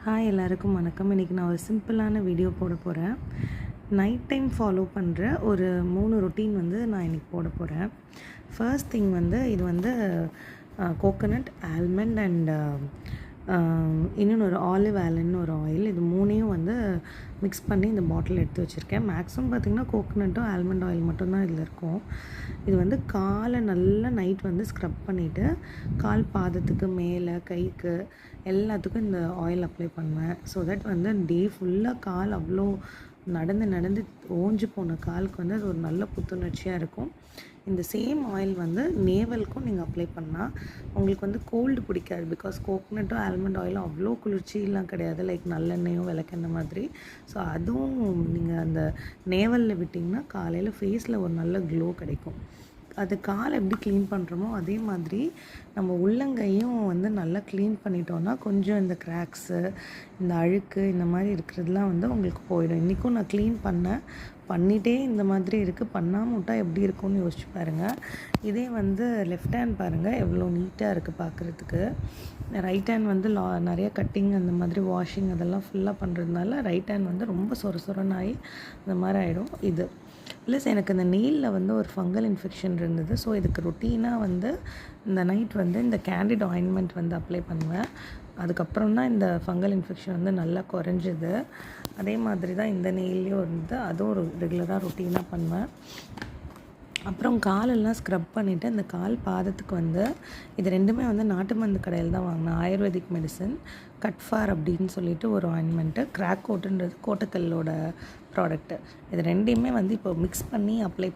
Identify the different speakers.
Speaker 1: Hi எல்லாருக்கும் வணக்கம். இன்றைக்கி நான் ஒரு சிம்பிளான வீடியோ போட போகிறேன். நைட் டைம் ஃபாலோ பண்ணுற ஒரு 3 ரொட்டீன் வந்து நான் இன்றைக்கி போட போகிறேன். ஃபர்ஸ்ட் திங் வந்து இது வந்து கோகோனட், ஆல்மண்ட் அண்ட் இன்னொன்று ஒரு ஆலிவ் ஆயில்னு ஒரு ஆயில். இது மூணையும் வந்து மிக்ஸ் பண்ணி இந்த பாட்டில் எடுத்து வச்சுருக்கேன். மேக்ஸிமம் பார்த்திங்கன்னா கோகோனட்டும் ஆல்மண்ட் ஆயில் மட்டும்தான் இதில் இருக்கும். இது வந்து காலை நல்லா நைட் வந்து ஸ்க்ரப் பண்ணிவிட்டு கால் பாதத்துக்கு மேலே கைக்கு எல்லாத்துக்கும் இந்த ஆயில் அப்ளை பண்ணுவேன். ஸோ தட் வந்து டே ஃபுல்லாக கால் அவ்வளோ நடந்து ஓஞ்சு போன காலுக்கு வந்து அது ஒரு நல்ல புத்துணர்ச்சியாக இருக்கும். இந்த சேம் ஆயில் வந்து நேவலுக்கும் நீங்கள் அப்ளை பண்ணால் உங்களுக்கு வந்து கோல்டு பிடிக்காது. பிகாஸ் கோகோனட்டும் ஆல்மண்ட் ஆயிலும் அவ்வளோ குளிர்ச்சியெலாம் கிடையாது, லைக் நல்லெண்ணெயோ விளக்கெண்ணெய் மாதிரி. ஸோ அதுவும் நீங்கள் அந்த நேவலில் விட்டிங்கன்னா காலையில் ஃபேஸில் ஒரு நல்ல க்ளோ கிடைக்கும். அது காலை எப்படி க்ளீன் பண்ணுறோமோ அதே மாதிரி நம்ம உள்ளங்கையும் வந்து நல்லா க்ளீன் பண்ணிட்டோன்னா கொஞ்சம் இந்த கிராக்ஸு, இந்த அழுக்கு, இந்த மாதிரி இருக்கிறதுலாம் வந்து உங்களுக்கு போயிடும். இன்றைக்கும் நான் க்ளீன் பண்ணிகிட்டே இந்த மாதிரி இருக்குது. பண்ணாமல் விட்டால் எப்படி இருக்கும்னு யோசிச்சு பாருங்கள். இதே வந்து லெஃப்ட் ஹேண்ட் பாருங்கள் எவ்வளோ நீட்டாக இருக்குது பார்க்குறதுக்கு. ரைட் ஹேண்ட் வந்து நிறைய கட்டிங் அந்த மாதிரி வாஷிங் அதெல்லாம் ஃபுல்லாக பண்ணுறதுனால ரைட் ஹேண்ட் வந்து ரொம்ப சொரன்னு ஆகி அந்த மாதிரி ஆகிடும். இது ப்ளஸ் எனக்கு இந்த நெயிலில் வந்து ஒரு ஃபங்கல் இன்ஃபெக்ஷன் இருந்தது. ஸோ இதுக்கு ரொட்டீனாக வந்து இந்த நைட் வந்து இந்த கேண்டிட் ஆயின்மெண்ட் வந்து அப்ளை பண்ணுவேன். அதுக்கப்புறம் தான் இந்த ஃபங்கல் இன்ஃபெக்ஷன் வந்து நல்லா குறைஞ்சிது. அதே மாதிரி தான் இந்த நெயிலையும் இருந்து அதுவும் ஒரு ரெகுலராக ரொட்டீனாக பண்ணுவேன். அப்புறம் காலெல்லாம் ஸ்க்ரப் பண்ணிவிட்டு அந்த கால் பாதத்துக்கு வந்து இது ரெண்டுமே வந்து நாட்டு மருந்து கடையில் தான் வாங்கினேன். ஆயுர்வேதிக் மெடிசன் கட்ஃபார் அப்படின்னு சொல்லிட்டு ஒரு ஆயின்மெண்ட்டு, கிராக் கோட்டுன்றது கோட்டக்கல்லோட ப்ராடக்ட்டு. இது ரெண்டையுமே வந்து இப்போ மிக்ஸ் பண்ணி அப்ளை